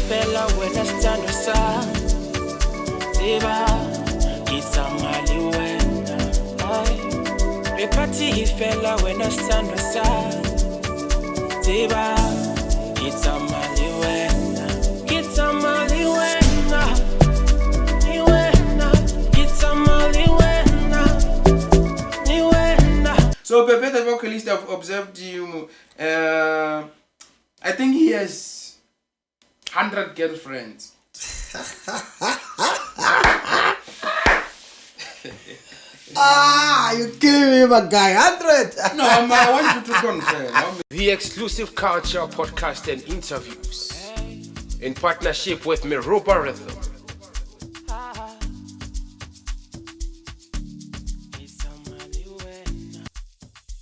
Fella when I stand aside, Tiba, it's a mali when I party fella when I stand aside, Tiba, it's a mali when it's a mali when it's a mali when. So Pepe the Vocalist, I've observed you. I think he has 100 girlfriends. You're killing me, my guy. 100. No, I want you to confirm. The exclusive culture podcast and interviews in partnership with Miroba Rhythm.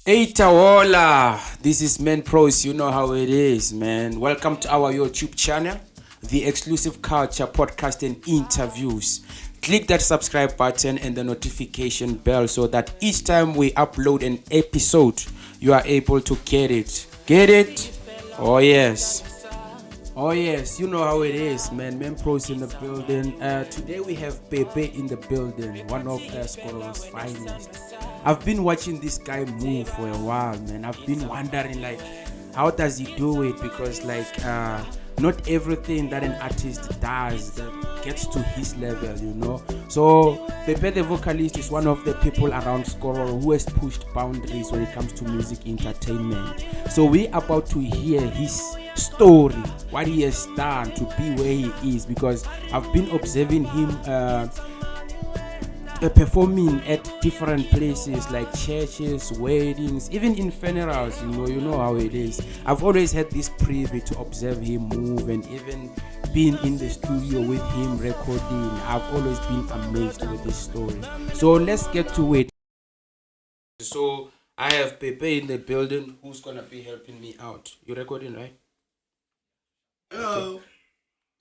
Hey Tawola, this is Men Pros, you know how it is, man. Welcome to our YouTube channel, the exclusive culture podcast and interviews. Click that subscribe button and the notification bell so that each time we upload an episode, you are able to get it. Get it? Oh yes. Oh yes, you know how it is, man. Men Pros in the building. Today we have Pepe in the building, one of Skoro's finest. I've been watching this guy move for a while, man. I've been wondering, like, how does he do it? Because, like, not everything that an artist does that gets to his level, you know. So Pepe the Vocalist is one of the people around Skoro who has pushed boundaries when it comes to music entertainment. So we're about to hear his story, what he has done to be where he is, because I've been observing him performing at different places like churches, weddings, even in funerals. You know how it is. I've always had this privilege to observe him move, and even being in the studio with him recording. I've always been amazed with this story. So let's get to it. So I have Pepe in the building who's gonna be helping me out. You recording, right? Hello. Okay.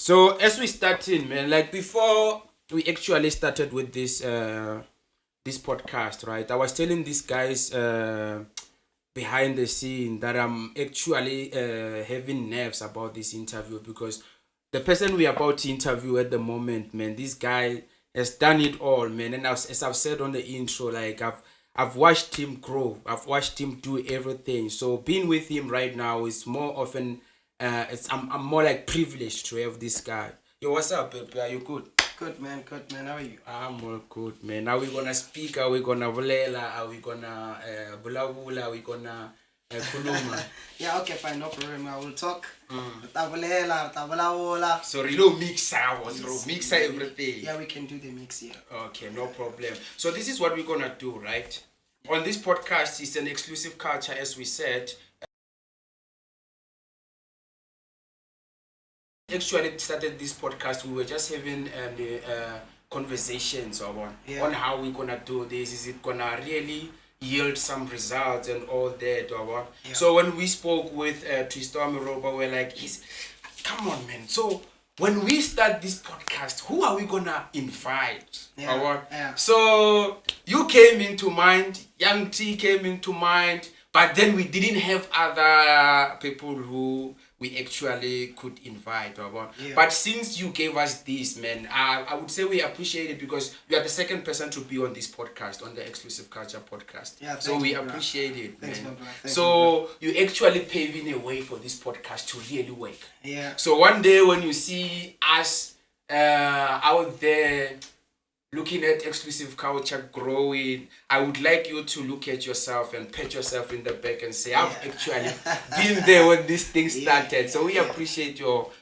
So as we start in, man, like before we actually started with this podcast, right? I was telling these guys behind the scene that I'm actually having nerves about this interview, because the person we're about to interview at the moment, man, this guy has done it all, man. And as I've said on the intro, like I've watched him grow. I've watched him do everything. So being with him right now is more often I'm more like privileged to have this guy. Yo, what's up, Pepe? Are you good? Good man. How are you? I'm all good, man. Are we gonna speak? Are we gonna volela? Are we gonna bula? Are we gonna kuluma? Yeah, okay, fine, no problem. I will talk. So real mix everything. Yeah, we can do the mix here. Okay, no problem. So this is what we're gonna do, right? On this podcast, it's an exclusive culture, as we said. Actually started this podcast, we were just having conversations on how we're gonna do this. Is it gonna really yield some results and all that, or what? Yeah. So when we spoke with Tristan Miroba, we're like, come on, man. So when we start this podcast, who are we gonna invite? Yeah. Or what? Yeah. So you came into mind, Young T came into mind, but then we didn't have other people who we actually could invite, or what. Yeah. But since you gave us this, man, I would say we appreciate it, because you are the second person to be on this podcast, on the Exclusive Culture podcast. Yeah, so we appreciate it, thanks, man. So you actually paving a way for this podcast to really work. Yeah. So one day when you see us out there looking at Exclusive Culture growing, I would like you to look at yourself and pat yourself in the back and say, I've actually been there when this thing started. So we appreciate your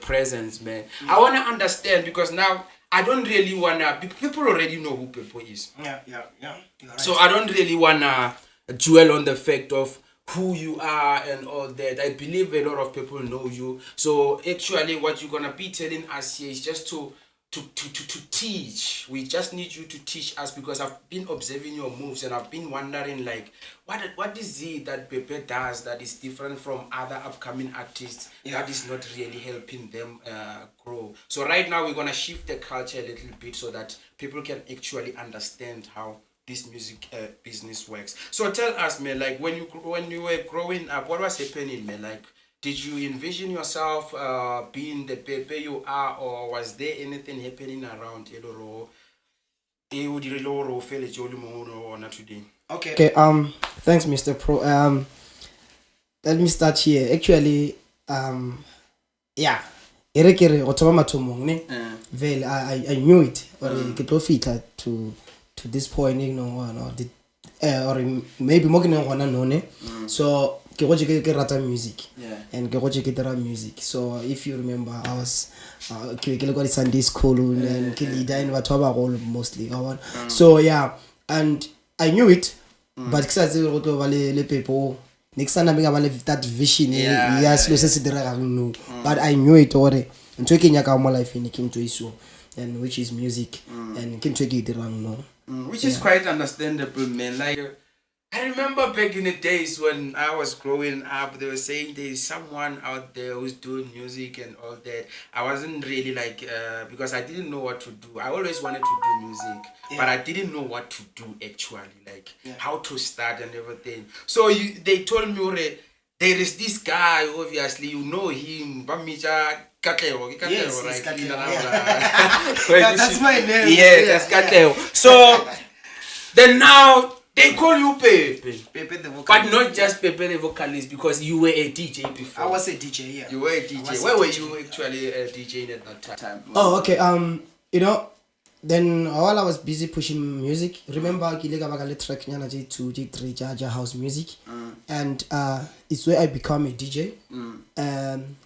presence, man. I want to understand, because now I don't really want to, people already know who Pepe is. Yeah. Right. So I don't really want to dwell on the fact of who you are and all that. I believe a lot of people know you. So actually what you're going to be telling us here is just to teach. We just need you to teach us, because I've been observing your moves and I've been wondering, like, what is it that Pepe does that is different from other upcoming artists that is not really helping them grow. So right now we're going to shift the culture a little bit so that people can actually understand how this music business works. So tell us, man, like when you were growing up, what was happening, man? Like, did you envision yourself being the Pepe you are, or was there anything happening around Eloro? Okay. Thanks, Mr. Pro. Let me start here. Actually, yeah. Erekere otoba mathomong ne. Well, I knew it. Or ke tlo fitla to this point, you know, or maybe more than one no. So ke go ke rata music. And ke go ke dira music. So if you remember, I was ke go to Sunday school and ke leader in batho ba bagolo mostly. So yeah, and I knew it, but ke sa tse go tlo ba le people next time I'm gonna have that vision. Yes, no. But I knew it already. And taking your more life in King to and which is music and King to get wrong no. Which is quite understandable, man. Like I remember back in the days when I was growing up, they were saying there's someone out there who's doing music and all that. I wasn't really like because I didn't know what to do. I always wanted to do music, but I didn't know what to do actually, like how to start and everything. So they told me already, there is this guy, obviously you know him, Bamija Katleo. Yes, right? That's my name. Yeah, that's Katleo. So then now they call you Pepe. Pepe The Vocalist. But not just Pepe The Vocalist, because you were a DJ before. I was a DJ, yeah. You were a DJ. Where were you actually DJing at that time? Oh, okay. You know, then while I was busy pushing music, remember I got track nyana J2, J3, Jaja house music, and it's where I become a DJ.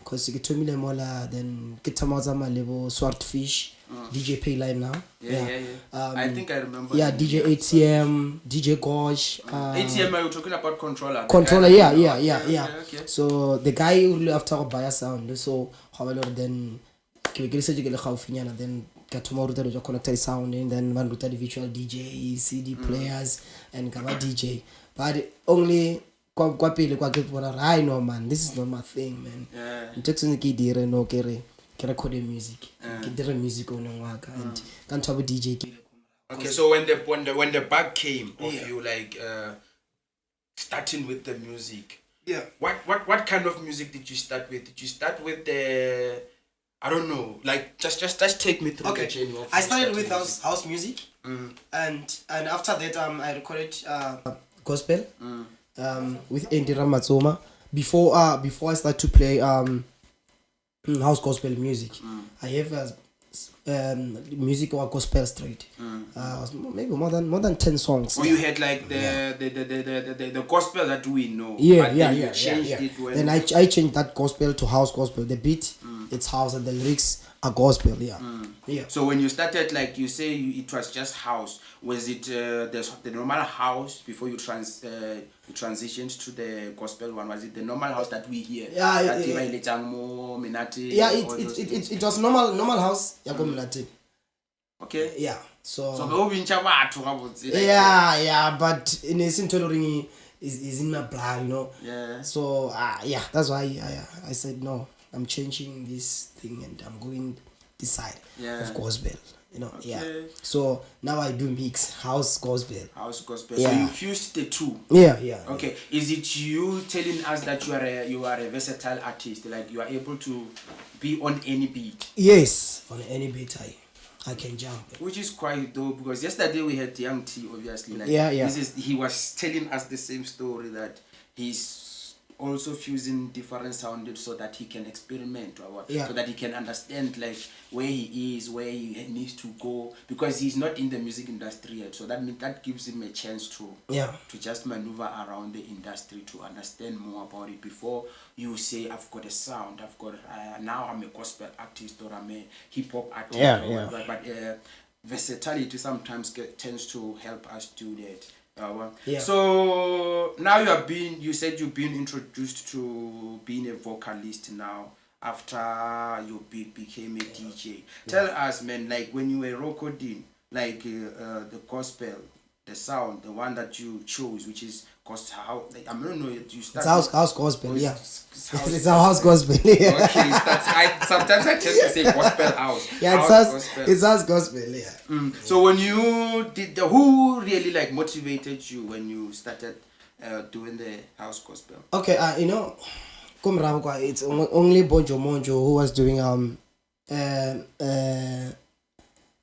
Cause you told me mola, then get my level Swordfish, DJ Payline now. Yeah. I think I remember. Yeah, DJ ATM, DJ Gosh. ATM, are you talking about controller? Controller, yeah. Okay. So the guy who really after buy sound, so however then then tomorrow the connected sound and then one router the virtual DJ, CD players and Kaba DJ. But only I know man, this is not my thing, man. I'm texting the kid no kere record music. Kidere music on waka and can't have a DJ. Okay, so when the bug came of you like starting with the music. Yeah. What kind of music did you start with? Did you start with the I don't know, like just take me through the journey of I started with house music, and after that I recorded gospel with Andy Ramatsoma before I start to play house gospel music. I have music or gospel straight. Maybe more than 10 songs. So you had like the gospel that we know. Yeah. Changed it when then I changed that gospel to house gospel. The beat it's house and the lyrics are gospel. Yeah. So when you started, like you say, it was just house. Was it the normal house before you transitioned to the gospel one? Was it the normal house that we hear? Yeah. It was normal house. Okay. Yeah. So. Yeah. But in a sintoring is in my blood, you know. Yeah. So that's why I said no. I'm changing this thing and I'm going this side of gospel, you know. Okay. Yeah. So now I do mix house gospel. Yeah. So you fused the two. Yeah. Okay. Is it you telling us that you are a versatile artist, like you are able to be on any beat? Yes, on any beat I can jump. Which is quite dope, because yesterday we had Young T, obviously. Like, he was telling us the same story, that he's also fusing different sounds so that he can experiment, so that he can understand like where he is, where he needs to go, because he's not in the music industry yet. So that gives him a chance to just maneuver around the industry, to understand more about it before you say, I've got a sound, now I'm a gospel artist or I'm a hip hop artist. But versatility sometimes tends to help us do that. So now you said you've been introduced to being a vocalist now after you became a DJ. Tell us, man, like when you were recording like the gospel, the sound, the one that you chose, which is cause how like, I don't know you start. It's house gospel, yeah. It's a house gospel. Yeah. Okay, sometimes I tend to say gospel house. Yeah, it's house gospel, yeah. So when you did who really like motivated you when you started doing the house gospel? Okay, you know, it's only Bonjo Monjo who was doing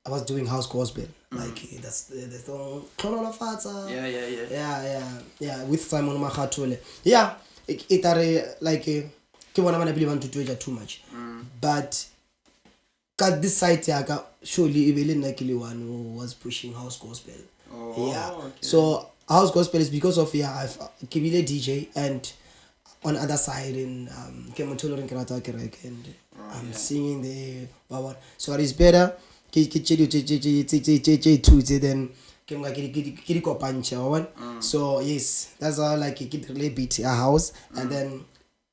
I was doing house gospel. Like that's the song yeah with Simon Makhatole. Yeah, it are like ke bona bana believe to do it too much. But got this side yeah, surely even like one who was pushing house gospel. Yeah. Okay. So house gospel is because of I've Kibile DJ and on the other side in Kemotolo and Karata Kerek and I'm singing the Baba. So it is better then so yes, that's all like it really beat a house and then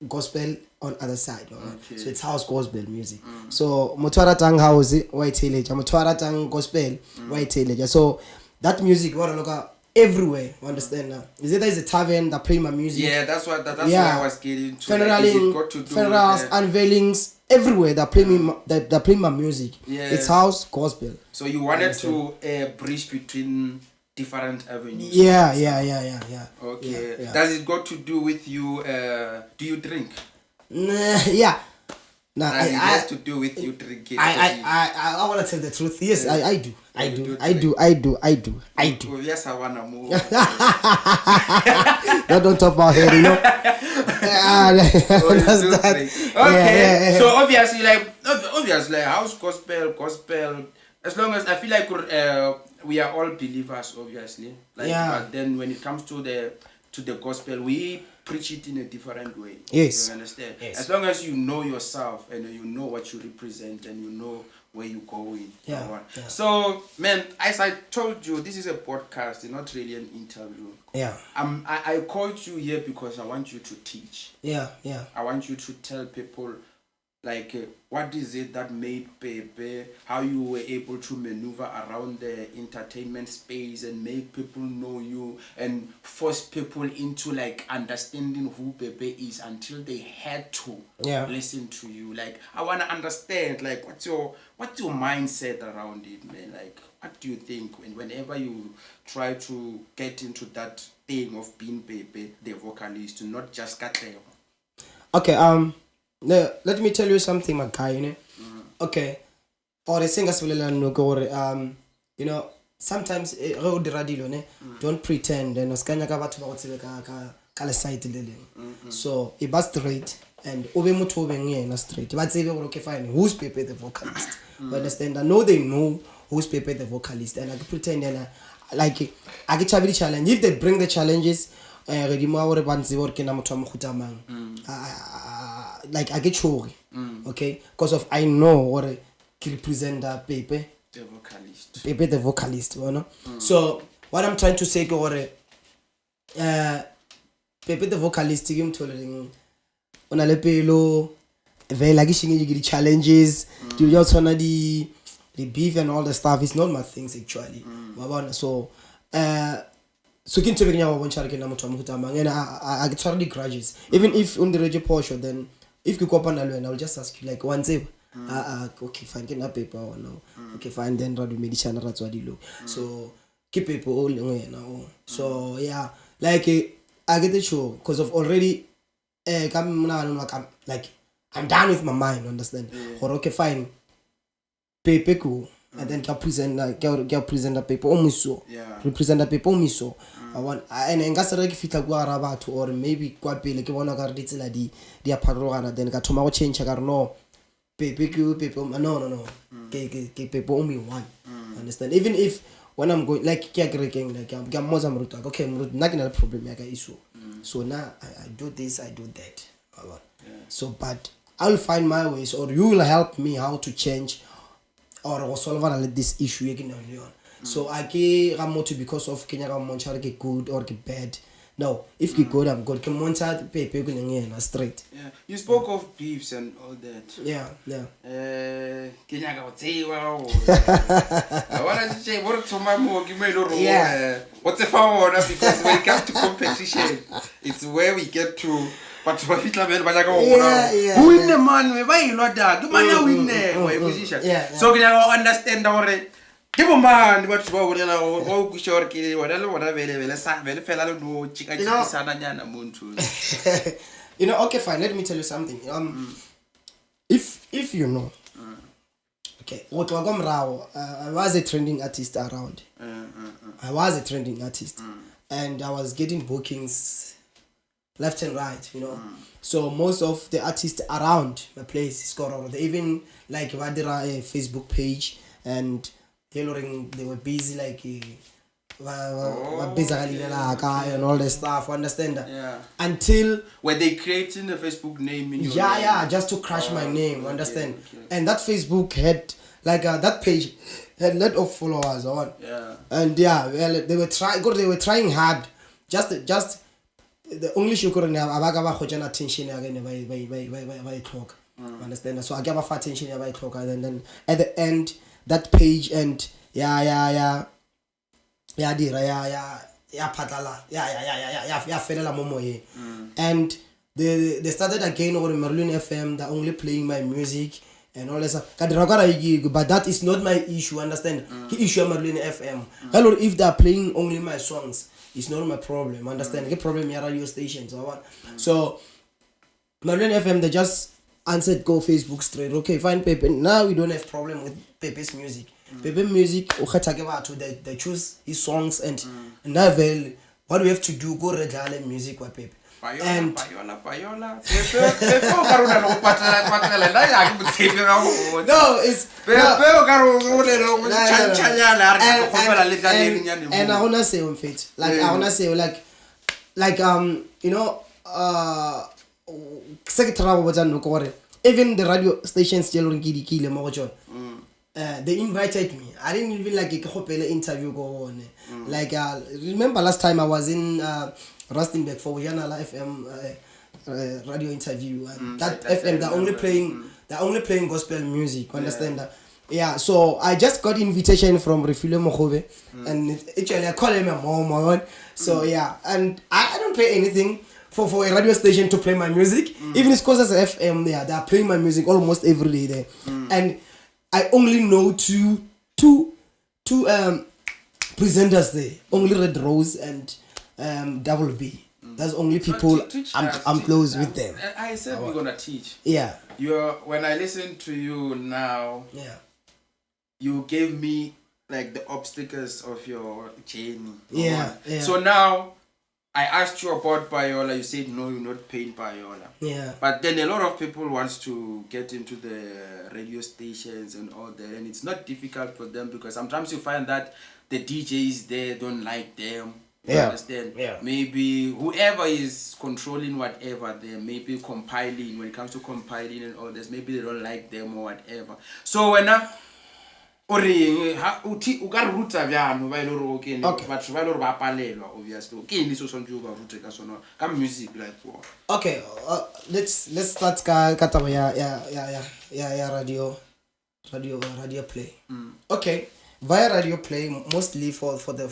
gospel on other side. Okay. So it's house gospel music. So Motwara Tang house white tillage, Motwara Tang gospel white tillage. So that music what look everywhere, you understand now? Is it a tavern that play my music? Yeah, that's what I was getting to. Funerals, unveilings, everywhere that play me that play my music. Yeah. It's house gospel. So you wanted to bridge between different avenues. Yeah. Okay. Yeah. Does it got to do with you? Do you drink? Yeah. No, it has to do with you drinking. I want to tell the truth. Yes, yeah. I do. I do. Yes, I wanna move. Don't talk about it, you know. Okay. Yeah. So obviously, house gospel. As long as I feel like we are all believers, obviously. Like, but then when it comes to the gospel, we preach it in a different way. Yes. You understand? Yes. As long as you know yourself and you know what you represent and you know where you're going. Yeah. So, man, as I told you, this is a podcast, it's not really an interview. Yeah. I called you here because I want you to teach. Yeah. I want you to tell people, like, what is it that made Pepe, how you were able to maneuver around the entertainment space and make people know you and force people into, like, understanding who Pepe is until they had to listen to you. Like, I want to understand, like, what's your mindset around it, man? Like, what do you think whenever you try to get into that thing of being Pepe, the vocalist, not just Katlego? Okay, let me tell you something, my guy, you know. Okay. Or the singers will you know, sometimes don't pretend and so it was straight and straight. But say okay fine, who's Pepe the vocalist? Understand? I know they know who's Pepe the vocalist and I can pretend and like I get a challenge. If they bring the challenges, like I get chori, okay, because of I know what I represent Pepe the vocalist, you know. So what I'm trying to say is Pepe the vocalist him telling on a lepelo very like you get the challenges, you just wanna the beef and all the stuff. It's not my things actually. So so can to bring our one character and I get already grudges. Even if on the radio portion, then if you go up on and I'll just ask you like one zip. Okay, fine, get a paper or no. Okay, fine, then Radu Medicine Ratswadilo. So keep people all away now. So yeah, like I get the show because of already come now like I'm done with my mind, understand? Or okay, fine. Pepe cool. And then can present the paper almost represent the paper almost so I want and ngasere ke fitla kwa rabatho or maybe kwa pele ke bona ka re ditsela di a pharologana then ka thoma go change ka re no Pepe no ke Pepe only one understand even if when I'm going like ke agreeing like I'm moza mruta okay nna ke na le problem ya ka issue so now I do this I do that so but I'll find my ways or you will help me how to change or solve this issue again. So I get motive because of Kenya Monchar get good or get bad. no, if you good, I'm good. King Monada, Pepe In straight. Yeah. You spoke of beefs and all that. Yeah. I want to say what to my more what's the phone because when it comes to competition, it's where we get to. But who win the man? Why you not that? The man win the position. So can I understand already? Give a man what's what you know, sure, you know, okay, fine. Let me tell you something. If you know, okay, what I was a trending artist around. I was a trending artist, and I was getting bookings left and right, you know. So most of the artists around my place is got they even like Vadira a Facebook page and tailoring. They were busy like busy and all that stuff. Understand that? Yeah. Until were they creating the Facebook name in your name? Just to crash my name. Understand? Okay. And that Facebook had like that page had a lot of followers on. Yeah. And yeah, well, they were trying hard. Just the only show couldn't have attention again by clock. Understand? So I gave a attention by clock, and then at the end that page and patala fedela momo and they started again over Merlin FM. They're only playing my music and all that stuff. But that is not my issue. Understand? Issue Merlin FM. Hello, if they're playing only my songs, it's not my problem. Understand? The problem is radio stations. So Merlin FM, they just answered go Facebook straight. Okay, fine, Pepe. Now we don't have problem with Pepe's music. Pepe music, they choose his songs and now what we have to do, go read music with Pepe. And no, it's and I wanna say on fit. Like I wanna say like you know even the radio stations they invited me. I didn't even like a interview go on. Like remember last time I was in Rustenburg for Yanala FM radio interview, and that FM they're only playing gospel music. Understand that? Yeah, so I just got invitation from Refile Mokhove, and actually I call him a mom. So yeah, and I don't pay anything for a radio station to play my music. Even it's cause as FM there, they're playing my music almost every day there, and I only know two presenters there, only Red Rose and Double B. That's only people I'm close with them. I said we're gonna teach. Yeah. When I listen to you now, you gave me like the obstacles of your journey. Yeah. So now I asked you about Payola, you said no, you're not paying Payola. Yeah. But then a lot of people wants to get into the radio stations and all that, and it's not difficult for them because sometimes you find that the DJs there don't like them. You understand? Yeah. Maybe whoever is controlling whatever they're maybe compiling, when it comes to compiling and all this, maybe they don't like them or whatever. So when obviously music like what? Okay, let's start radio play. Okay, via radio play mostly for the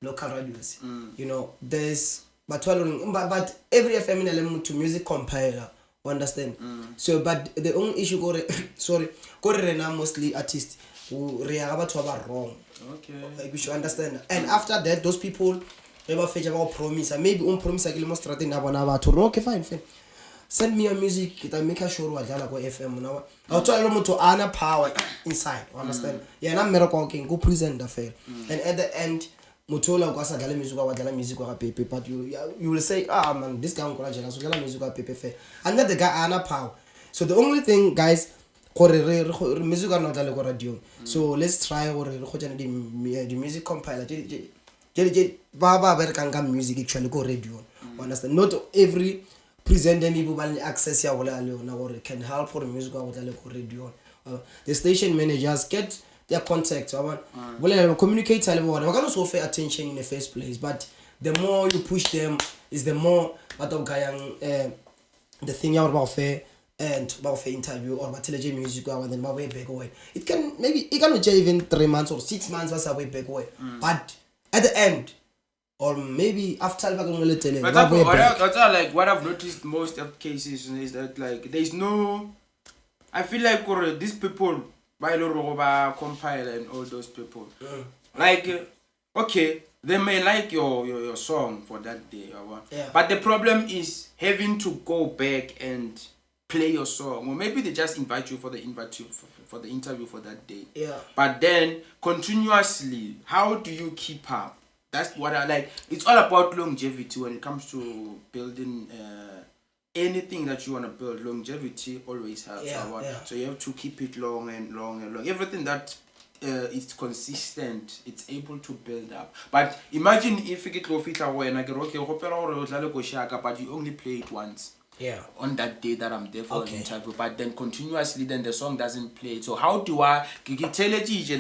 local radios. You know, there's but every FM in element to music compiler. Understand? So, but the only issue go mostly artists who react about wrong. Okay. Like we should understand. And after that, those people never fetch about promise. And maybe promise I will start in okay, fine. Send me a music. I make a show at Jala FM now. I'll try to honor power inside. Understand? Yeah, I'm miracle can go present the fair. And at the end, Mutola was a Jala music or Pepe, but you will say, man, this guy will Jala music or Pepe fair. And then the guy honor power. So the only thing, guys, music are not a radio. So let's try the music compiler. Baba Berkanga music actually go radio. Understand? Not every presenter people access ya can help for the music go radio. The station managers get their contact well communicate le bona ba can also pay attention in the first place, but the more you push them is the more the thing you about fair and about fair interview or television music and then way back away. It can even 3 months or 6 months was way back away, but at the end or maybe after but that's like what I've noticed most of cases is that like there's no, I feel like these people by compile and all those people like okay, they may like your song for that day but the problem is having to go back and play your song, or maybe they just invite you for the interview for that day, but then continuously how do you keep up? That's what I like. It's all about longevity when it comes to building anything that you want to build. Longevity always helps. So you have to keep it long and long and long. Everything that is consistent, it's able to build up. But imagine if you get away and I get okay, but you only play it once. On that day that I'm there for an interview, but then continuously then the song doesn't play. So how do I tell at least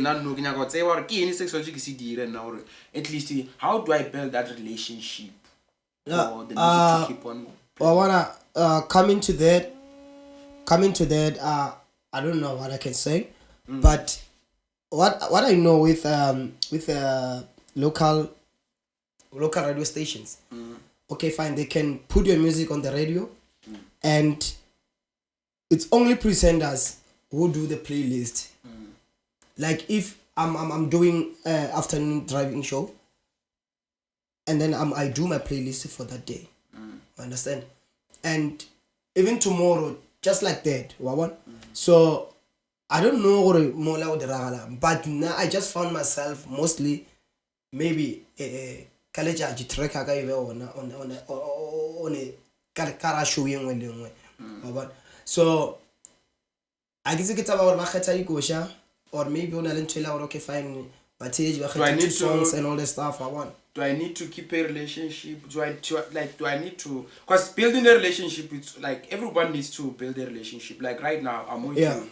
how do I build that relationship for the music to keep on playing? I wanna coming to that I don't know what I can say, but what I know with local radio stations, okay fine, they can put your music on the radio and it's only presenters who do the playlist. Like if I'm doing afternoon driving show and then I do my playlist for that day. Understand? And even tomorrow just like that. So I don't know what but now I just found myself mostly maybe college track on a car show so I guess it's about or maybe on a okay fine but two songs and all the stuff do I need to keep a relationship? Do I need to, because building a relationship, it's like everyone needs to build a relationship. Like right now I'm with you.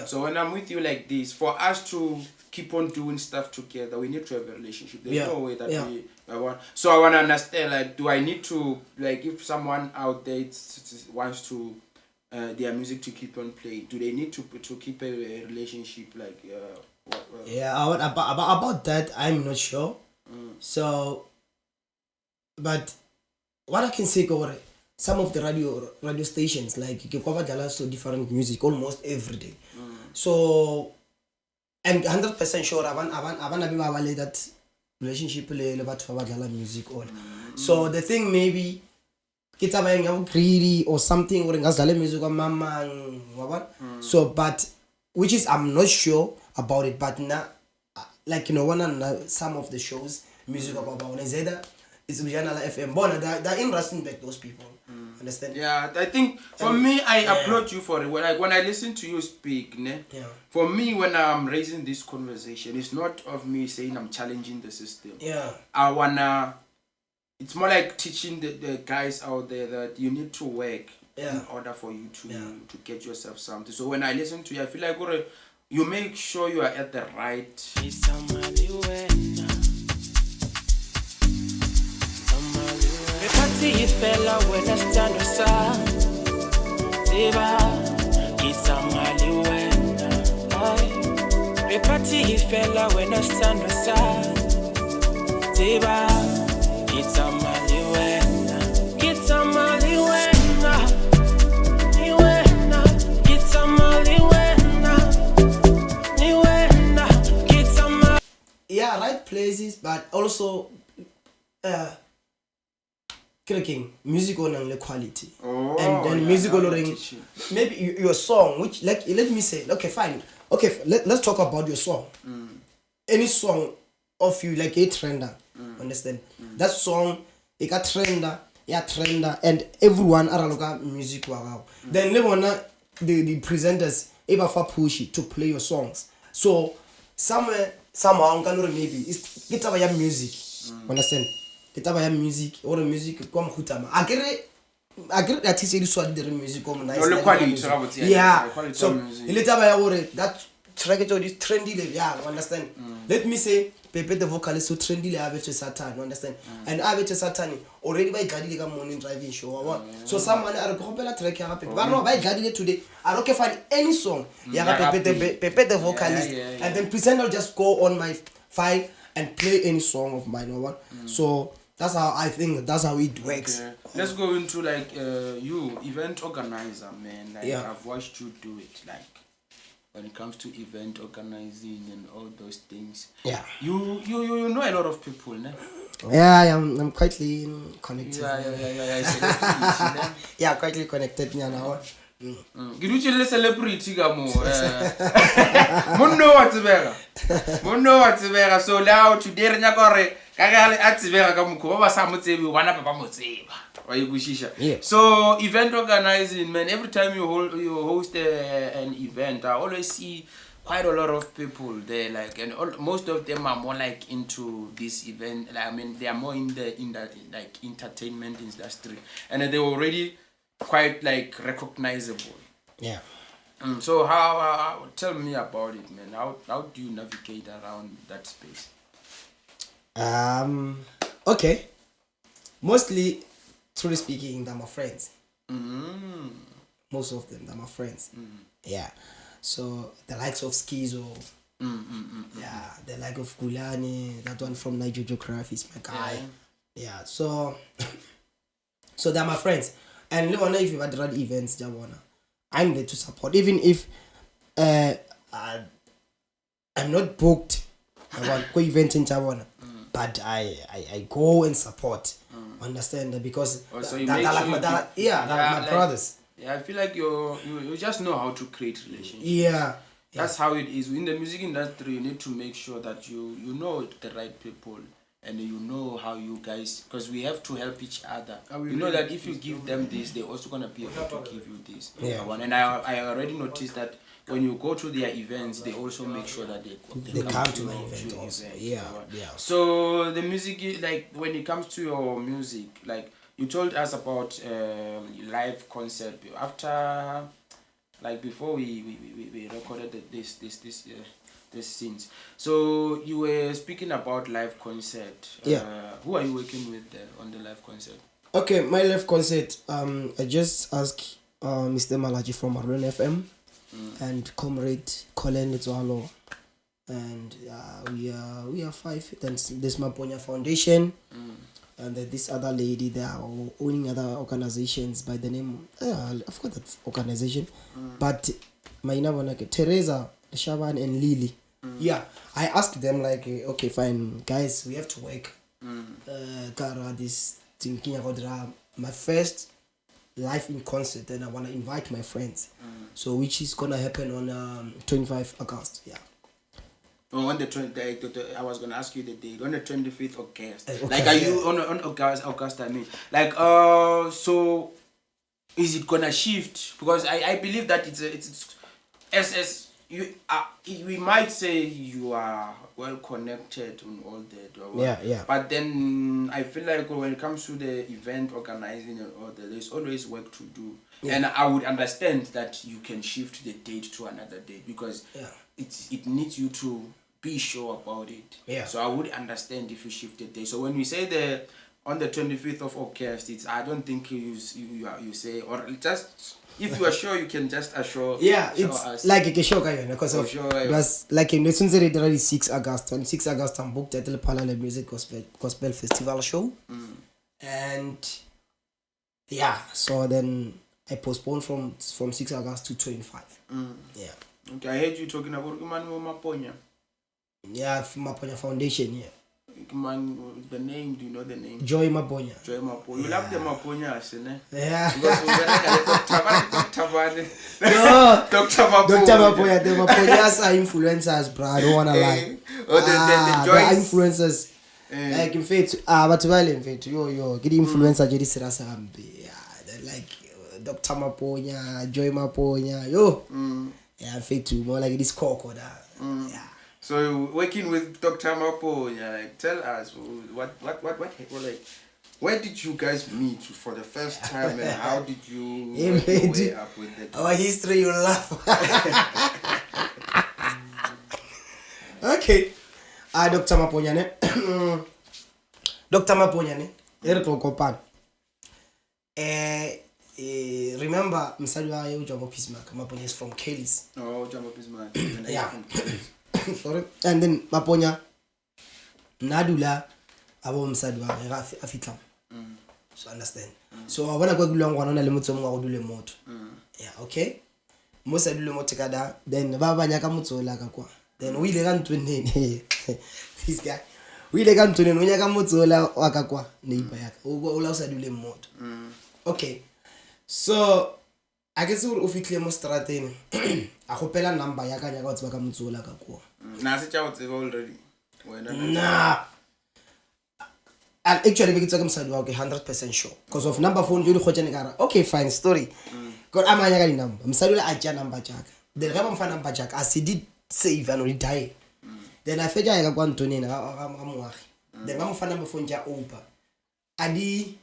So when I'm with you like this, for us to keep on doing stuff together, we need to have a relationship. There's no way that so I want to understand, like, do I need to, like, if someone out there wants to their music to keep on playing, do they need to keep a relationship, like about that I'm not sure. So but what I can say over some of the radio stations, like you can cover so different music almost every day. So I'm 100% sure I want to that relationship music all. So the thing maybe kita bayang greedy or something or ngazale music mama so but which is I'm not sure about it, but now like some of the shows music about it's Ujana FM Bona they're interesting back those people. Understand? Yeah, I think for me I applaud you for it. When I listen to you speak, for me when I'm raising this conversation, it's not of me saying I'm challenging the system. I wanna, it's more like teaching the guys out there that you need to work in order for you to get yourself something. So when I listen to you, I feel like you make sure you are at the right. Fella when I stand aside, it's a mali when party fella when I stand aside, it's a mali when it's a mali when right places, but also cracking music on the quality and then music on maybe your song, which like let me say okay fine, okay let's talk about your song. Any song of you like a trender, understand that song it got trender and everyone are music then the presenters ever push it to play your songs, so somehow maybe it's get about your music, understand kita music or music comme hutama agree artist you swadi the music comme nice quality so il est about that track it this trendy le yeah you understand let me say Pepe The Vocalist so trendy le ave to Satan you understand and ave to Satan already by gadile ka morning driving show so someone are go pela track ya Pepe ba no by gadile today I don't care find any song ya Pepe The Vocalist and then present I'll just go on my file and play any song of mine or what so that's how I think that's how it works. Okay. Let's go into like you event organizer, man. Like I've watched you do it. Like when it comes to event organizing and all those things. Yeah. You know a lot of people, ne? Yeah, I'm quietly connected. Yeah. Yeah, quietly connected now. Giduchile celebrity ka mo. Monno wa tsebega so now today re nya gore ka gale a tsebega ka mokho ba sa motsebi bana ba motseba wa igushisha. So event organizing, man, every time you host an event I always see quite a lot of people there, like, and most of them are more like into this event. Like, I mean, they are more in that like entertainment industry, and they're already quite like recognizable. Yeah. So how tell me about it, man. How do you navigate around that space? Okay. Mostly, truly speaking, they're my friends. Most of them, they're my friends. Yeah. So the likes of Skizo. Yeah. The like of Gulani. That one from Niger Geography is my guy. Yeah. So they're my friends. And Leona, if you had run events, Jawana, I'm there to support. Even if I'm not booked, I want go event in Jawana, but I go and support. Understand? Because so they're like my brothers. Yeah, I feel like you just know how to create relationships. Yeah. That's how it is. In the music industry, you need to make sure that you know the right people. And you know how you guys, because we have to help each other. You know that if you give them this, they're also gonna be able to give you this. Yeah. And I already noticed that when you go to their events, they also make sure that they come to my event also. Yeah. So the music, like when it comes to your music, like you told us about live concert after, like before we recorded this scenes. So you were speaking about live concert. Who are you working with there on the live concert? Okay, my live concert. I just asked Mr. Malaji from Maroon FM and Comrade Colin Litswalo, and we are 5. Then there's Maponya Foundation, and then this other lady. They are owning other organizations by the name. I forgot that organization, but my name Teresa, Shaban, and Lily. Yeah, I asked them like, okay, fine, guys, we have to work. Kara, this thinking about my first live in concert, and I want to invite my friends. So which is gonna happen on 25 August. Yeah. Oh, on the 20th, I was gonna ask you the date on the 25th August. Okay, like, are you on August? I mean, like, so is it gonna shift? Because I believe that it's as you we might say you are well connected on all that. Yeah. But then I feel like when it comes to the event organizing and all that, there's always work to do. Yeah. And I would understand that you can shift the date to another date because it needs you to be sure about it. Yeah. So I would understand if you shift the date. So when we say on the 25th of August, I don't think you say, or just if you are sure, you can just assure. Yeah, show it's us. like a show because of it was like in the 6 August. On 6 August, I'm booked at the Palale Music Gospel Festival show, and yeah, so then I postponed from 6 August to 25. Yeah. Okay, I heard you talking about Maponya. Yeah, Maponya Foundation. Yeah. Man, the name, do you know the name? Joy Maponya. Joy Maponya. You love the Maponya, ne? Yeah. Dr. Maponya. The Maponyas are influencers, bro. I don't wanna lie. The They are influencers. Like in fact, but well in fact, yo, get influencer Jerry Serasambe. Yeah, they're like Dr. Maponya, Joy Maponya, yo. Yeah, in fact, more like this coco that. Yeah. So working with Dr. Maponya, like, tell us what like, where did you guys meet for the first time and how did you work your way up with it? Our history, you laugh. Okay. Dr. Maponya ne. Dr. Maponya ne. Erito kopana. Remember msali wa ye uJambo Peacemark. Maponya is from Kelly's. Oh, Jambo Bismarck. Yeah. Sorry. And then Maponya nadula abo msali wa afitla. So understand. So I wanna go long one on le motso mo go dule motho. Yeah, okay. Mo sa dule motho kada then ba banya ka motsola ka kwa. Then we ile ka ntwene. This guy. We ile ka ntwene no nya ka motsola wa ka kwa neighbor yaka. O la sa dule motho. Okay. So I guess o fitlhe mo strateng. A gopela number ya ka nya ka o tsba ka motsola ka kwa. Na se tja o tseba already. Nah. And actually, we get some okay, 100% sure. Because of number phone, you do okay, fine story. Because I'm a number. I'm sorry, I just number jack. The Rabam fan number jack, as he did save and already die. Then I figured I got to name. Then I'm fan number phone jack over. I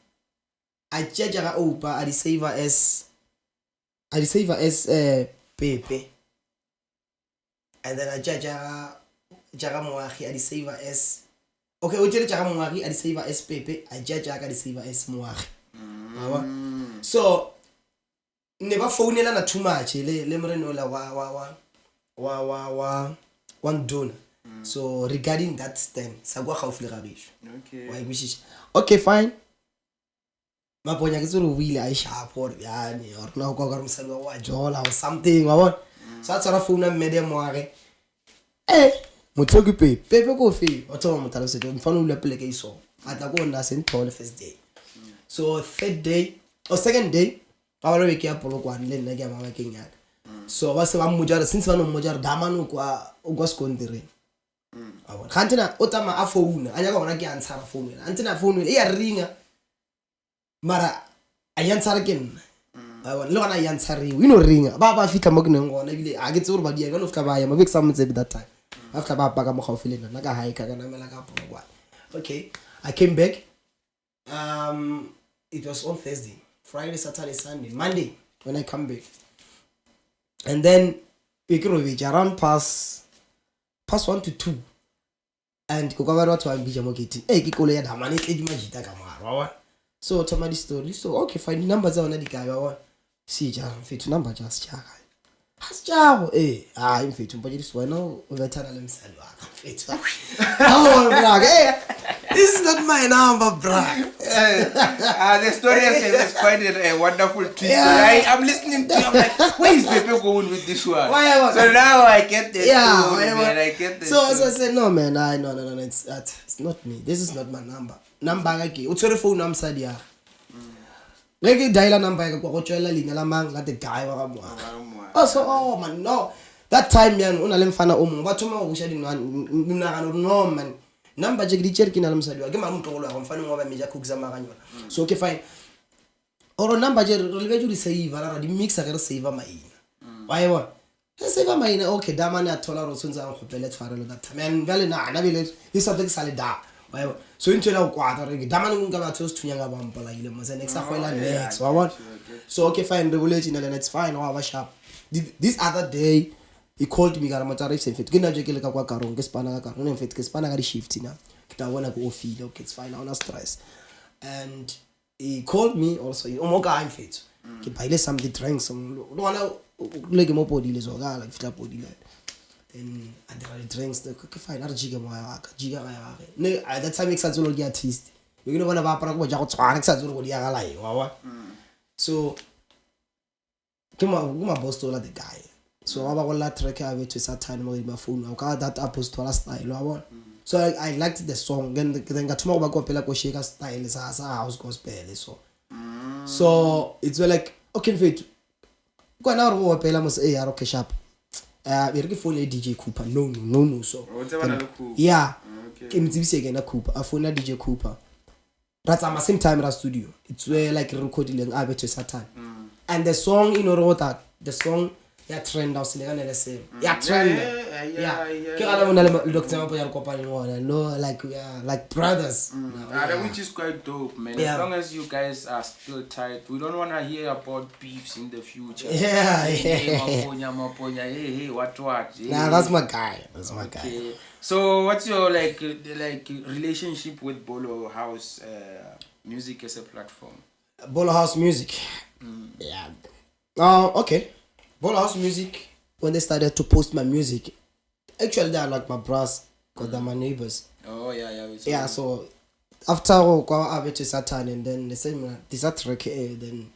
charge her over. I save her as Pepe. And then I charge her Jagamuahi. I save her as. Okay, we tell Jagamuahi. I save her as Pepe. I judge her. I save her as Muahi. So never phone na too much. Le mrenola one donor. So regarding that stand, sagwa khawfle gabish. Okay. Why wish? Okay, fine. Maponya ke tsoro wile a sharp or yani or na go ga msalo wa jola or something wa. So tsara phone na medium moare. Mothoki Pepe go fe. O tsoba motalo se do mfana ule pele ke iso. Ata go na se ntole first day. So third day or second day, I will wake up polokwane le nna ke ama ba keng yaka. So ba se ba mmojara since ba no mmojara damano kwa o go skondere. Awona. Kantina o tama a phone, anya ka bona ke answer phone. Antina phone e ya ringa. Mara ayantsara ke nna. Awona le gona ayantsari. We no ringa. Ba fitla mo ke neng gona bile a ke tsore ba di ya no fika ba ya mabek sa motse that time. After ba ka mo gaufile nna ka haika kana mela ka polokwane. Okay, I came back. It was on Thursday, Friday, Saturday, Sunday, Monday when I come back. And then we could reach around past 1 to 2. And Kokavaro to Ambija Mokiti. Hey, Kikole had a money, Majita Kamara. So, to my story. So, okay, find numbers on the guy. See, Jan, fit number just Jack. Has Jao, I'm fit to put this one. No, the tunnel himself. Oh, brag, this is not my number, brag. The story is quite a wonderful twist. Yeah. I'm listening to you. I'm like, where is Pepe going with this one? So now I get this. Yeah, story, man. I get this. So I said, no, man, no, it's not me. This is not my number. Number, okay. What's your phone number, Sadia? Like dial number, I go to la mang, like the guy. Oh man, no. That time, man, unalem fana but tomorrow we said no man. Number je gri kina lam sadwa. Ke mamu tolo a mfana ngoba meja cooksa maganyola. So okay fine. Oro number je releve ju save ara di mixa ke save maina. Why wa? Save maina okay da mane athola ro tsunza go pele tshwarelo that time. And vale na bile is something sale da. Why wa? So intela o kwata re da mane nka batho sthunya nga bampala ile mo se next akwela next. Wa so okay fine the village in it's fine wa sharp. This other day he called me gara matara if fit kina je ke le ka kwa karong ke spana ka karong fit ke spana ka di shift na ke ta bona go feel okay it's fine no stress. And he called me also o mo ka I'm fit ke baile something drink some lo wana le ke mo podi le zo ga la fitla podi le then I did drinks ke fine ara jiga mo ya ka jiga ga ya ne at that time makes sense lo ke artist you know bona ba para go ja go tswana ke sa tsoro go di ya ga lai wa so Kuma boss told the guy. So I was like track I to Saturn with my phone. I got that apostle style. So I liked the song. Then got tomorrow go pela ko shake style is house gospel so it's like okay fit. Go now go pela must okay sharp. We really follow DJ Cooper. No so. Yeah. Okay. Mtibisi again a Cooper. I phone DJ Cooper. But at the same time in the studio. It's where like recording I to Saturn. And the song, you know, wrote that the song, trend out in the same. Trend. Like brothers. Which is quite dope, man. As long as you guys are still tight, we don't want to hear about beefs in the future. Yeah. Hey, Maponya, hey, what? Nah, that's my guy. That's my guy. So what's your like relationship with Bolo House music as a platform? Bolo House Music. Yeah. Okay. Bolo House Music, when they started to post my music, actually they are like my bros, because they're my neighbors. Oh, yeah. Yeah, so after I went to Satan, and then the same, this track, then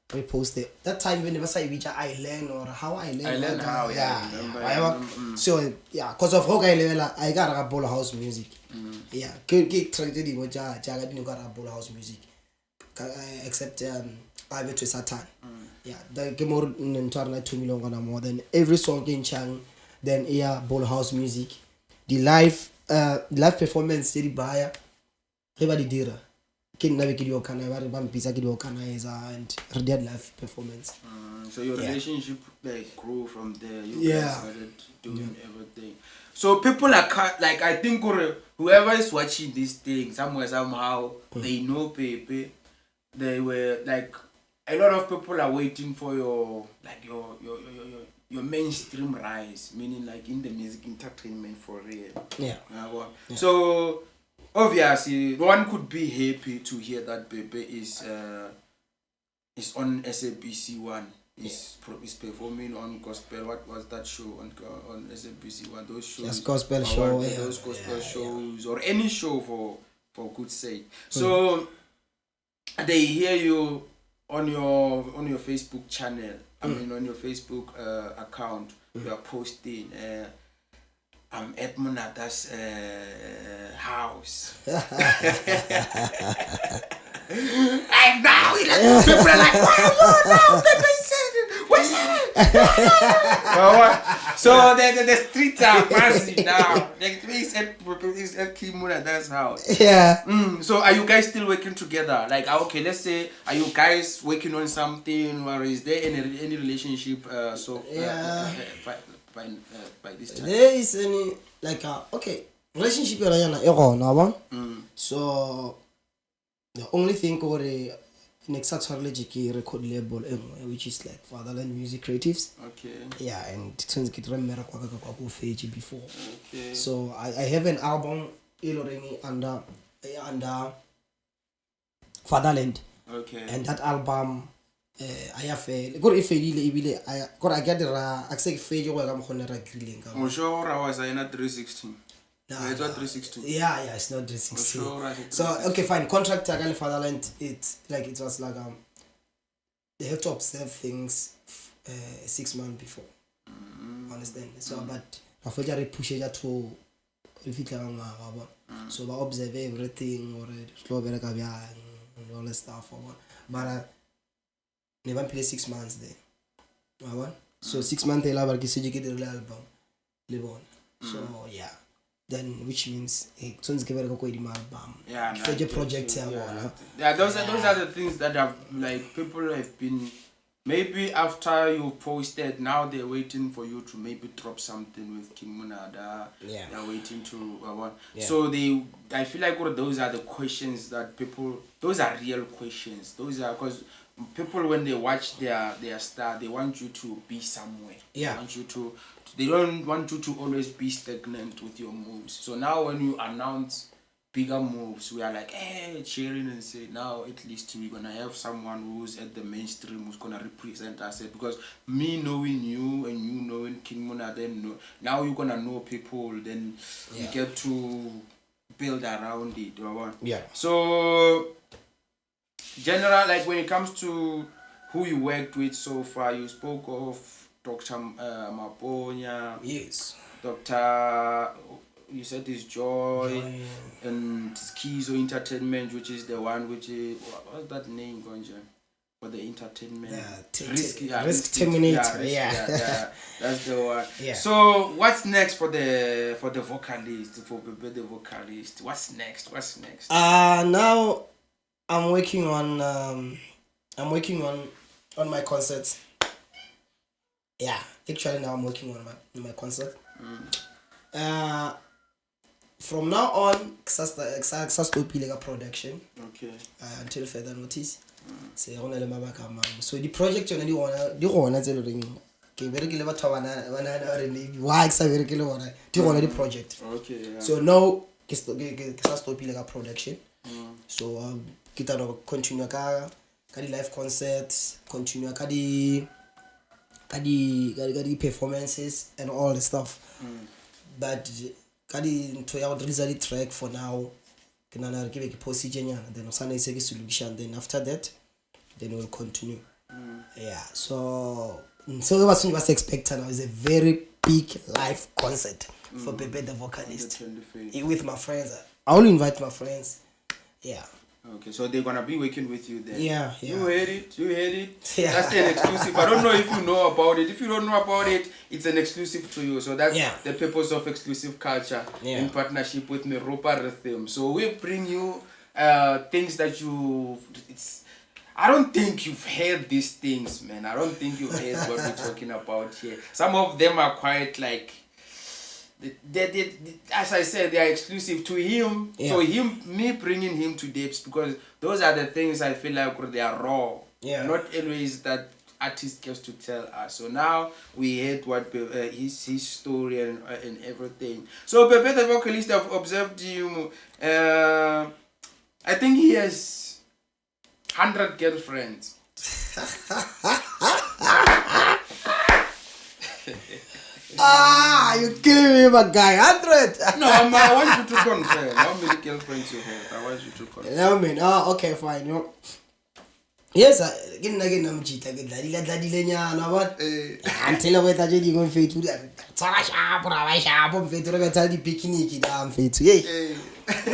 repost it. That time when they say which I learn or how I learn. I learned how, So, yeah, because of how I learn, I got a Bolo House Music. Yeah, get track did what I didn't got a Bolo House Music. Except I went to Satan. Yeah, the game more than 2 million more than every song in Chang, then Bolo House Music. The live performance did buy everybody did. King Navi Kidio Kana, Bam Pisa Kidio Kana is and dead live performance. So your relationship like grew from there. You guys started doing everything. So people are like, I think whoever is watching this thing somewhere somehow they know Pepe. They were like, a lot of people are waiting for your mainstream rise, meaning like in the music entertainment for real. Yeah. So obviously one could be happy to hear that Pepe is on SABC 1. Is performing on gospel. What was that show on SABC 1? Those shows. Yes, gospel show. Those gospel shows or any show for good sake. So they hear you on your Facebook channel. I mean on your Facebook account. You are posting. I'm at Monada's house. And now people are like, why are you now? Pepe said it. What's that? So the streets are massive now. Like it's at King Monada's house. Yeah. So are you guys still working together? Like okay, let's say, are you guys working on something, or is there any relationship by this time? There is any like okay relationship so the only thing or next record label which is like Fatherland Music Creatives. Okay. Yeah, and since remember before. Okay. So I have an album under Fatherland. Okay. And that album I have I get the accept fake where I'm going to sure I was in a 316. It's not 316. Yeah, it's not 316. So okay, fine. Contract again Fatherland. It was like they have to observe things 6 months before. Understand? So but I push it to if it so I observe everything or and all that stuff but never play 6 months there. So 6 months they like the album. So yeah. Then which means those are the things that have like people have been maybe after you posted, now they're waiting for you to maybe drop something with King Monada. Yeah. They're waiting to so I feel like those are the questions that people, those are real questions. Those are because people when they watch their star, they want you to be somewhere. Yeah. They don't want you to always be stagnant with your moves. So now when you announce bigger moves, we are like, hey, cheering and say, now at least we're going to have someone who's at the mainstream who's going to represent us. Because me knowing you and you knowing King Monada, now you're going to know people, then you get to build around it. Yeah. So, general, like when it comes to who you worked with so far, you spoke of Dr. Maponya. Yes. Dr. You said this Joy and Skizo Entertainment, which is the one which is what's that name, Gonja? For the entertainment. Risk Terminator. That's the one. Yeah. So what's next for the vocalist, for Pepe the Vocalist? What's next? Now I'm working on my concerts. Yeah, actually now I'm working on my concert. From now on, Xastopilega production. Okay. Until further notice. So the project you wanna ke berekile batho bana re why ke sa berekile bona di gona di project. Okay, yeah. So now ke sa stopile ka production. So ke tla continue ka di live concerts, continue ka di performances and all the stuff. But ka di ntho ya go release the track for now ke nana ke be ke post nyana, then osana ise ke solution, then after that then we'll continue. Yeah, so what was expected now is a very big live concert for Pepe The Vocalist with my friends. I will invite my friends. Yeah. Okay, so they're gonna be working with you then. Yeah. You heard it. Yeah. That's an exclusive. I don't know if you know about it. If you don't know about it, it's an exclusive to you. So that's the purpose of exclusive culture in partnership with Meropa Rhythm. So we bring you things that I don't think you've heard these things, man. I don't think you've heard what we're talking about here. Some of them are quite like, as I said, they are exclusive to him. So me bringing him to Debs, because those are the things I feel like they are raw. Not always that artist gets to tell us. So now we heard what his story and everything. So Pepe The Vocalist, I've observed him. I think he has 100 girlfriends. You're killing me, my guy. 100. No, I want you to confirm how many girlfriends you have. I want you to confirm. No, man. Okay, fine. You know. Yes, I'm cheating. What? Until I went to the going to that.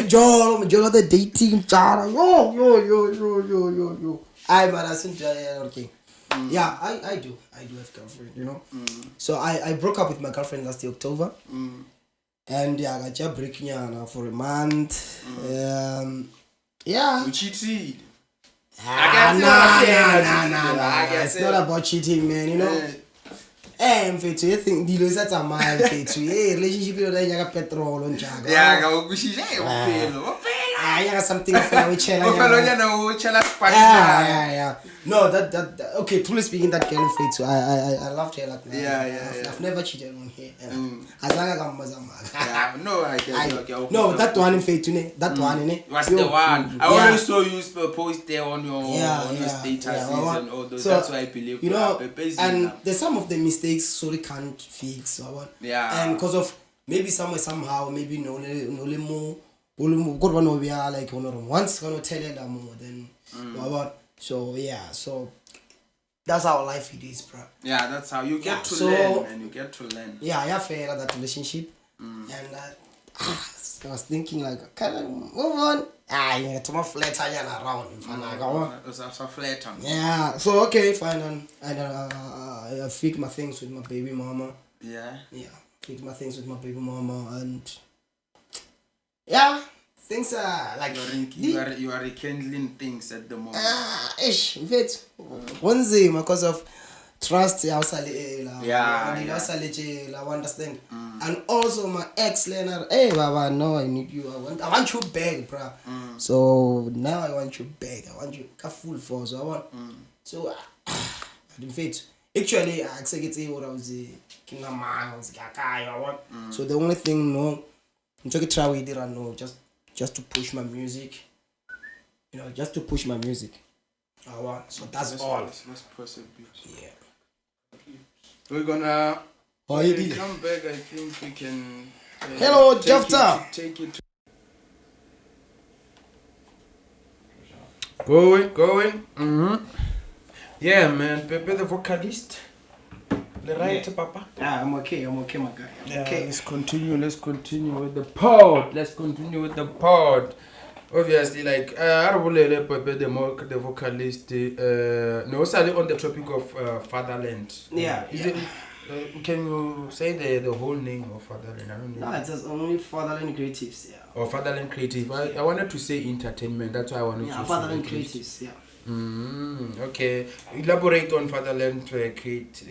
Yo, the dating chara. Yo. I'm okay. Yeah, I do have girlfriend, you know. So I broke up with my girlfriend last year, October. And yeah, I just breaking now for a month. Yeah. You cheated. It's not about cheating, man, you know. I'm fit to think dealers at a mile fit to relationship with a petrol on Jaga. Yeah, something which No, that okay, truly speaking, that girl fit to I loved her like that. I've never cheated on her. No, I get no, that one in fit to that one in it. What's the one? I always saw you post there on your statuses and all those. So, that's why I believe you know, and there's some of the mistakes sorry can't fix. So and because of maybe somehow maybe no more like once gonna tell you that more then so yeah, so that's how life it is, bro. Yeah, that's how you get to learn, and you get to learn. Yeah, I failed that relationship, and I was thinking like, can I move on? Yeah, to my flat around. Yeah, so okay, fine, and I fix my things with my baby mama. Yeah, fix my things with my baby mama, and yeah. Things are like you are rekindling things at the moment. In fact, one day because of trust, I understand. And also my ex-learner, hey Baba, no, I need you. I want you back, bro. So now I want you back. I want you full force. So I want. So in fact, actually, I executive what I was King Monada. I want. So the only thing, no, I'm trying to try with it and no, just to push my music, you know, just to push my music. So that's all. Let's press a bit. Yeah. We're gonna when we come back. I think we can. Hello, Jefta. Take it. Going. Yeah, man. Pepe The Vocalist. Right, Papa? I'm okay, my guy. Okay. Let's continue with the pod. Obviously, like, Pepe The Vocalist, no, sadly on the topic of fatherland. Is it, can you say the whole name of fatherland? I don't know. No, it's only Fatherland Creatives, Or Fatherland Creative. I wanted to say entertainment, that's why I wanted to Fatherland Creatives, Okay, elaborate on Fatherland Creatives.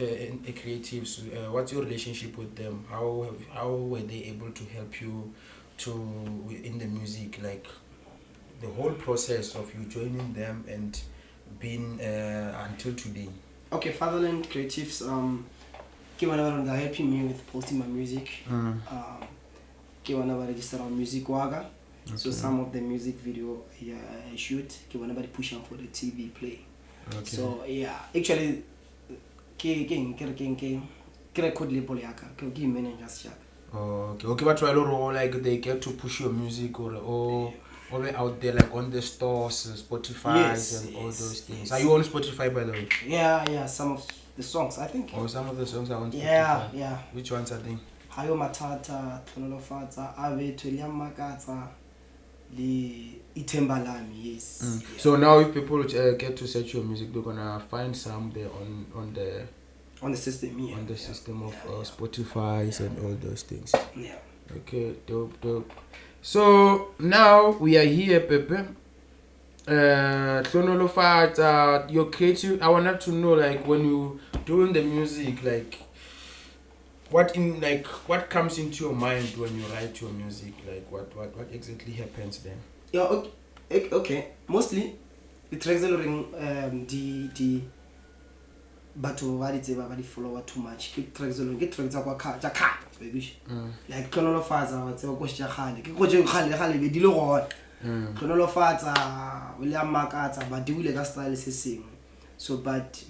What's your relationship with them? How were they able to help you in the music, like the whole process of you joining them and being until today? Okay, Fatherland Creatives. Ke bona ba they're helping me with posting my music. Ke bona ba register our music waka. So some of the music video I shoot, ke bona ba pushing for the TV play. Okay. So yeah, actually ke record label yaka, ke managers yaka. Oh, okay, but like they get to push your music or out there like on the stores, Spotify and all those things. Are you on Spotify by the way? Yeah, some of the songs I think. Oh, some of the songs are on Spotify. Yeah. Which ones are they? Hayo Matata, Tonolofatsa, Ave Tuliam Makata, the Itembalami, yes. Yeah. So now if people get to search your music, they're gonna find some there on the system, on the system of Spotify and all those things. Yeah. Okay, dope. So now we are here, Pepe. Your creative. I wanted to know, like, when you doing the music, like, what comes into your mind when you write your music? Like, what exactly happens then? Yeah. Okay. Mostly, the tracks are the batho ba di tseba ba di follower too much. Ke tracks tsa kwa tsa cut like Tonolofatsa wa tseba go tsa khale ke go je khale be di le gona Tonolofatsa William Makatsa ba di bule ka style se sengwe. So but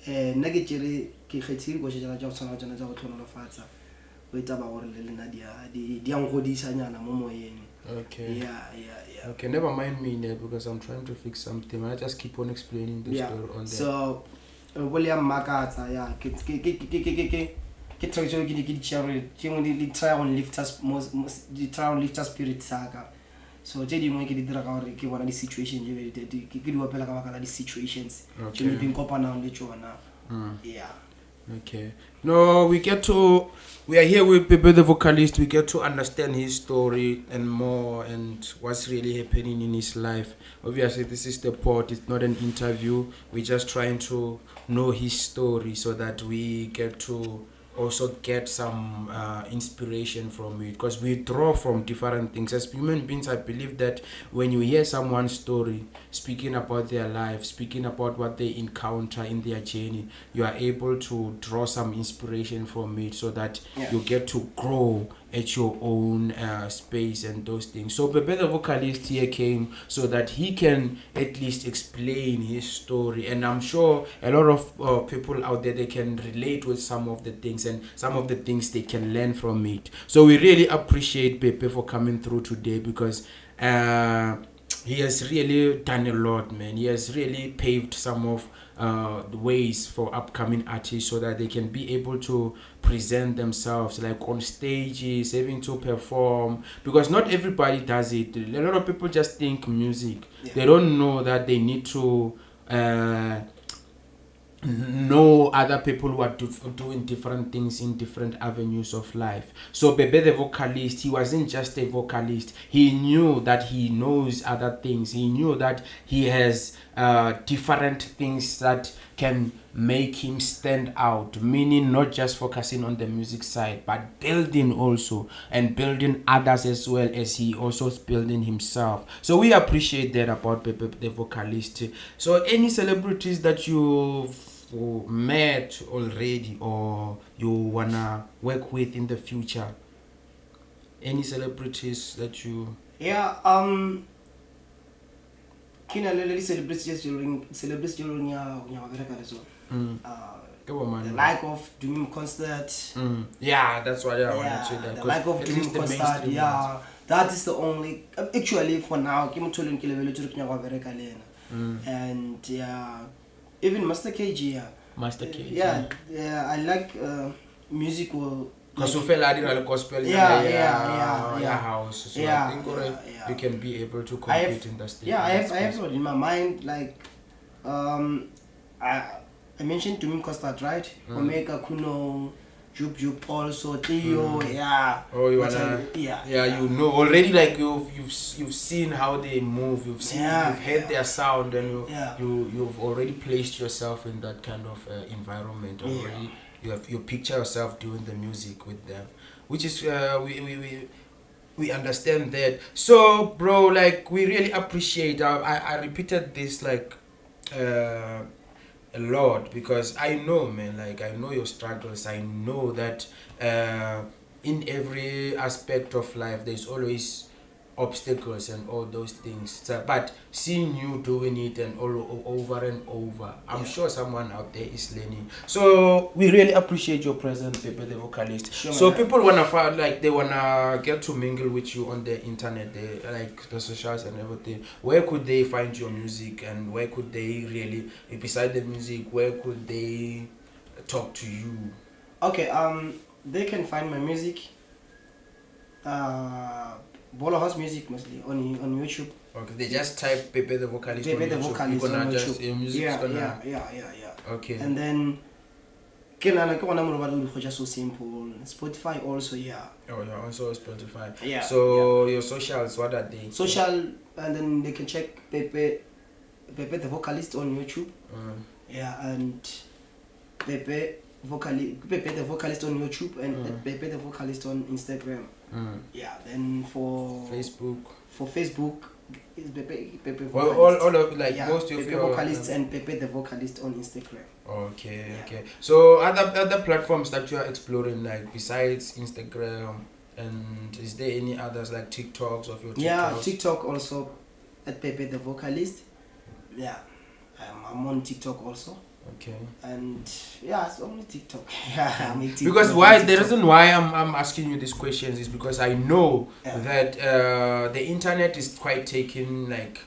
nna ke tsere ke khethile go tsa tsona tsa go Tonolofatsa go itaba gore le lena di ang godisa nyana mo moyeng. Okay. Yeah. Okay, never mind me now because I'm trying to fix something. I just keep on explaining the story on there. So William Makatsa, ke try to get try on lift us spirit saga. So je dingwe ke di dira ka gore ke bona di situation je ke di wapela ka baka la di situations je di nkopana le tsona. Yeah. Okay. No, we are here with Pepe the Vocalist. We get to understand his story and more and what's really happening in his life. Obviously, this is the pod. It's not an interview. We're just trying to know his story so that we get to also get some inspiration from it, because we draw from different things. As human beings, I believe that when you hear someone's story, speaking about their life, speaking about what they encounter in their journey, you are able to draw some inspiration from it so that you get to grow at your own space and those things. So Pepe the Vocalist here came so that he can at least explain his story, and I'm sure a lot of people out there, they can relate with some of the things and some of the things they can learn from it. So we really appreciate Pepe for coming through today, because he has really done a lot, man. He has really paved some of the ways for upcoming artists so that they can be able to present themselves like on stages, having to perform, because not everybody does it. A lot of people just think music. They don't know that they need to know other people who are doing different things in different avenues of life. So Pepe the Vocalist, he wasn't just a vocalist. He knew that he knows other things. He knew that he has different things that can make him stand out, meaning not just focusing on the music side, but building also, and building others as well as he also is building himself. So we appreciate that about Pepe the Vocalist. So any celebrities that you've met already or you wanna work with in the future? Any celebrities that you... Kina lele celebrities during ya bereka le zona. The like of Doom concert. Yeah, that's what I wanted to do. The like of Doom concert. Yeah, that is the only. Actually, for now, Kim Tolin Kilevelo Churknya bereka lena. And even Master KG. Master KG. Yeah, I like musical. Because you feel like a gospel house, so I think you can be able to compete in the stage. Yeah, I have in my mind, like I mentioned to me Costa, right? Omega Kuno, Jup also Theo, Oh, you wanna? You know already, like you've seen how they move. You've seen, you've heard their sound, and you've already placed yourself in that kind of environment already. You picture yourself doing the music with them, which is we understand that. So bro, like we really appreciate. I repeated this like a lot, because I know, man, like I know your struggles. I know that in every aspect of life there's always obstacles and all those things. So, but seeing you doing it and over and over, I'm sure someone out there is learning. So we really appreciate your presence, Pepe the Vocalist. Sure, so man. people wanna find, like they wanna get to mingle with you on the internet, they like the socials and everything. Where could they find your music, and where could they really, beside the music, where could they talk to you? Okay, they can find my music, Bolo House music mostly on YouTube. Okay, they just type Pepe the Vocalist Pepe on the YouTube. Vocalist You're gonna on just, YouTube. your music's Yeah, gonna... yeah. Okay. And then, just so simple. Spotify also, yeah. Oh, yeah, also Spotify. Yeah. So your socials, what are they? Social, and then they can check Pepe the Vocalist on YouTube. Yeah, and Pepe the Vocalist on YouTube, and Pepe the Vocalist on Instagram. Yeah, then for Facebook is Pepe Vocalist. Well, all of, like, most of Pepe your Vocalist and Pepe the Vocalist on Instagram. Okay. So other platforms that you are exploring, like besides Instagram, and is there any others like TikToks of your TikToks? Yeah, TikTok also at Pepe the Vocalist. Yeah, I'm on TikTok also. Okay. And yeah, it's only TikTok. Yeah, I make TikTok. Because why the reason why I'm asking you these questions is because I know that the internet is quite taking like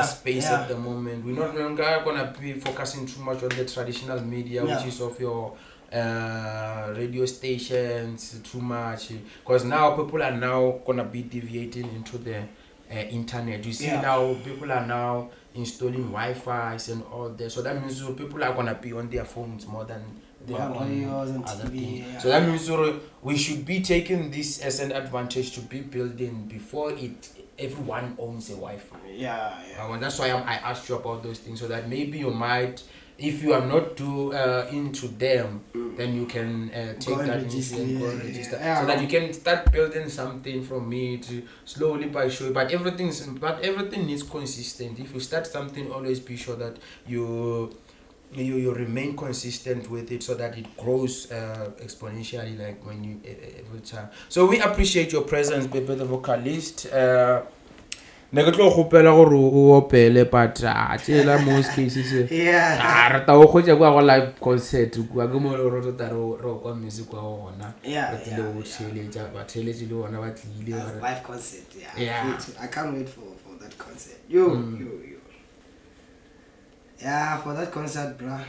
space at the moment. We're not longer gonna be focusing too much on the traditional media, which is of your radio stations too much, because now people are now gonna be deviating into the internet. You see now people are now installing Wi-Fi and all that, so that means people are gonna be on their phones more than they are on other things. So that means we should be taking this as an advantage to be building before everyone owns a Wi-Fi. And that's why I asked you about those things, so that maybe you might, if you are not too into them, then you can take that music and go and register, so that you can start building something from it slowly by showing. But everything needs consistent. If you start something, always be sure that you remain consistent with it, so that it grows exponentially, like when you every time. So we appreciate your presence, Pepe the Vocalist. Ne ke tlo gopela gore o opele, but tshela most cases re ta o khotsa kwa go live concert kwa ke mo ro ta ro kwa music wa ona ba tle o tsheletsa ba tsheletse le ona ba tlile live concert. Yeah. I can't wait for that concert. You. Yeah, for that concert, bruh.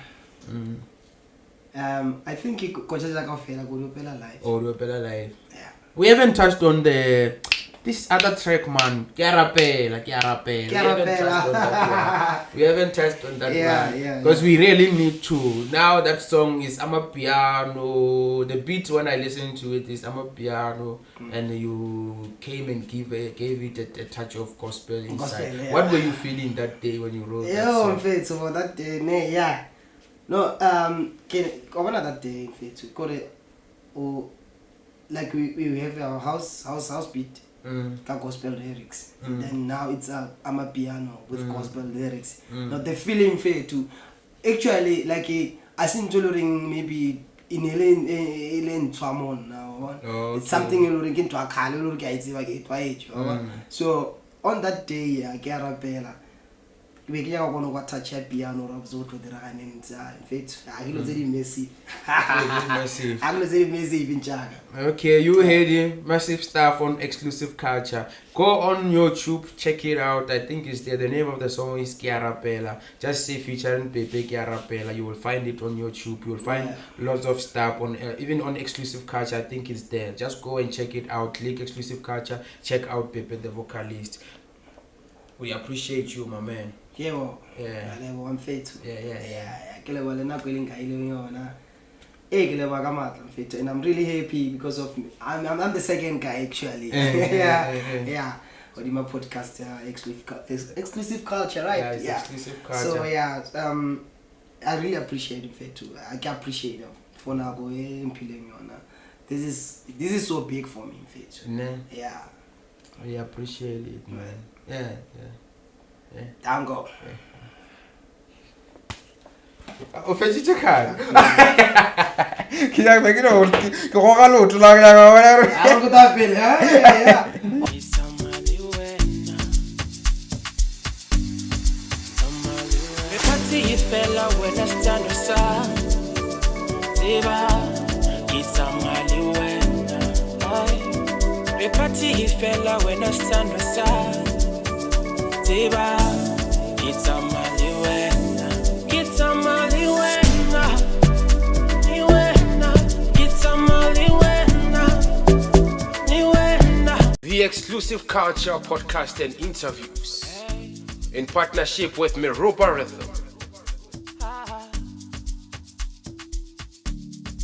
I think it could just like live. Oh, live. Yeah. We haven't touched on this other track, man. We haven't touched on that one. Because we really need to. Now that song is Amapiano. The beat when I listen to it is Amapiano, and you came and gave it a touch of gospel inside. What were you feeling that day when you wrote that song? So that day, no, that day, like we have our house beat. Gospel lyrics, and then now it's I'm a piano with gospel lyrics. Not the feeling fair too. Actually, like I seem to learning maybe in Elaine Twamon now. It's something you learning into a car. So on that day, I get a bella. We get a one touch a piano of Zoto the Ryan in fact, I was very messy. I was very messy in Jaga. Okay, you heard him. Massive stuff on Exclusive Culture. Go on YouTube, check it out. I think it's there. The name of the song is Chiarapella. Just say featuring Pepe Chiarapella. You will find it on YouTube. You will find lots of stuff on even on Exclusive Culture. I think it's there. Just go and check it out. Click Exclusive Culture. Check out Pepe the Vocalist. We appreciate you, my man. I'm faithful. And I'm really happy because of me. I'm the second guy actually. But in my podcast, exclusive culture, right? Exclusive Culture. So I really appreciate it too. I can appreciate it for now. This is so big for me, Yeah. We appreciate it, man. Yeah. Thank God. O fetšitše kgale. Ke ya be ke no ke go ga lotho la ya ga wena. A go ta pele. Ya. Party fella when I stand aside. Tiba, it's a mali when I. Party fella when I stand aside. Tiba, it's a mali when it's a mali when it's a mali when. The Exclusive Culture podcast and interviews in partnership with Meropa Rhythm.